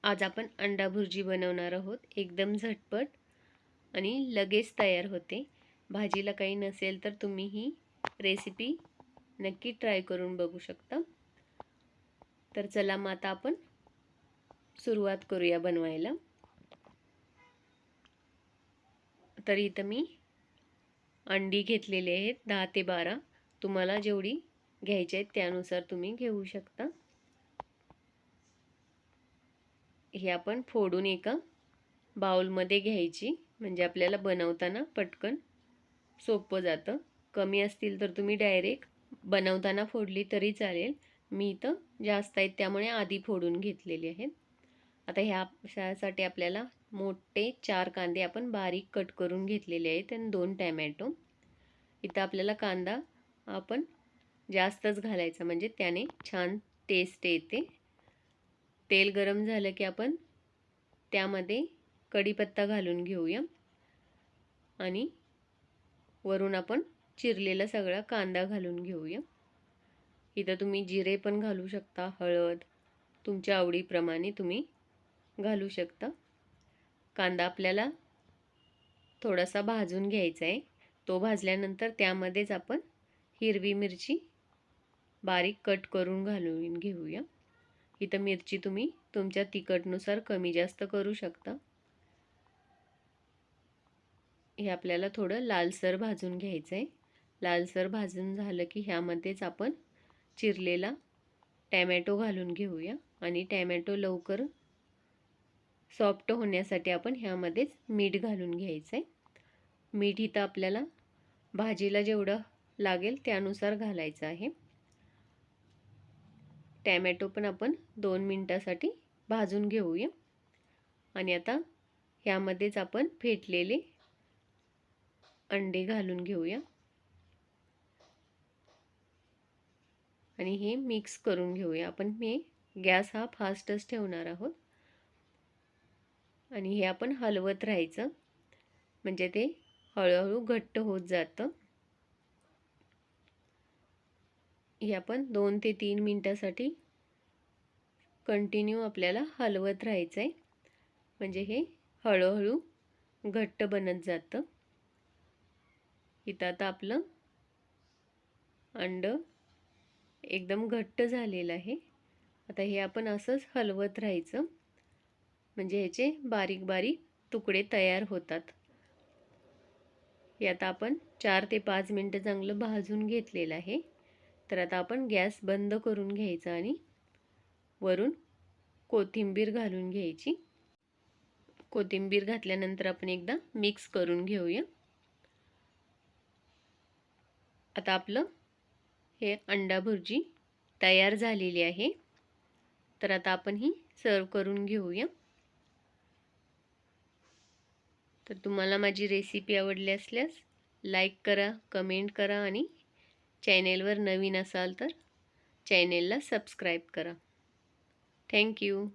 आज आपण अंडा भुर्जी बनवणार आहोत। एकदम झटपट आणि लगेच तयार होते। भाजीला काही नसेल तर तुम्ही ही रेसिपी नक्की ट्राय करून बघू शकता। तर चला मग आता आपण सुरुवात करूया बनवायला। तर इथं मी अंडी घेतलेली आहेत 10 ते 12। तुम्हाला जेवढी घ्यायची आहेत त्यानुसार तुम्ही घेऊ शकता। हे आपण फोडून एका बाउलमध्ये घ्यायची, म्हणजे आपल्याला बनवताना पटकन सोपं जातं। कमी असतील तर तुम्ही डायरेक्ट बनवताना फोडली तरी चालेल। मी इथं जास्त आहेत त्यामुळे आधी फोडून घेतलेले आहेत। आता ह्यासाठी आपल्याला मोठे 4 कांदे आपण बारीक कट करून घेतलेले आहेत आणि 2 टोमॅटो। इथं आपल्याला कांदा आपण जास्तच घालायचा, म्हणजे त्याने छान टेस्ट येते। तेल गरम झालं की आपण त्यामध्ये कढीपत्ता घालून घेऊया आणि वरून आपण चिरलेला सगळा कांदा घालून घेऊया। इथं तुम्ही जिरे पण घालू शकता, हळद तुमच्या आवडीप्रमाणे तुम्ही घालू शकता। कांदा आपल्याला थोडासा भाजून घ्यायचा आहे। तो भाजल्यानंतर त्यामध्येच आपण हिरवी मिरची बारीक कट करून घालून घेऊया। इथं मिरची तुम्ही तुमच्या तिखटनुसार कमी जास्त करू शकता। हे आपल्याला थोडं लालसर भाजून घ्यायचं आहे। लालसर भाजून झालं की ह्यामध्येच आपण चिरलेला टोमॅटो घालून घेऊया आणि टोमॅटो लवकर सॉफ्ट होण्यासाठी आपण ह्यामध्येच मीठ घालून घ्यायचं आहे। मीठ इथं आपल्याला भाजीला जेवढं लागेल त्यानुसार घालायचं आहे। टोमॅटो पण आपण 2 मिनिटासाठी भाजून घेऊया आणि आता ह्यामध्येच आपण फेटलेले अंडे घालून घेऊया आणि हे मिक्स करून घेऊया। आपण गॅस हा फास्टच ठेवणार आहोत आणि हे आपण हलवत राहायचं, म्हणजे ते हळूहळू घट्ट होत जातं। हे आपण 2 ते 3 मिनिटासाठी कंटिन्यू आपल्याला हलवत राहायचं आहे, म्हणजे हे हळूहळू घट्ट बनत जातं। इथं आता आपलं अंड एकदम घट्ट झालेलं आहे। आता हे आपण असंच हलवत राहायचं, म्हणजे ह्याचे बारीक बारीक तुकडे तयार होतात। हे आता आपण 4 ते 5 मिनिटं चांगलं भाजून घेतलेलं आहे। तर आता आपण गॅस बंद करून घ्यायचा आणि वरून कोथिंबीर घालून घ्यायची। कोथिंबीर घातल्यानंतर आपण एकदा मिक्स करून घेऊया। आता आपलं हे अंडा भुर्जी तयार झालेली आहे। तर आता आपण ही सर्व करून घेऊया। तर तुम्हाला माझी रेसिपी आवडली असल्यास लाईक करा, कमेंट करा आणि चॅनेलवर नवीन असाल तर चॅनेलला सबस्क्राईब करा। Thank you.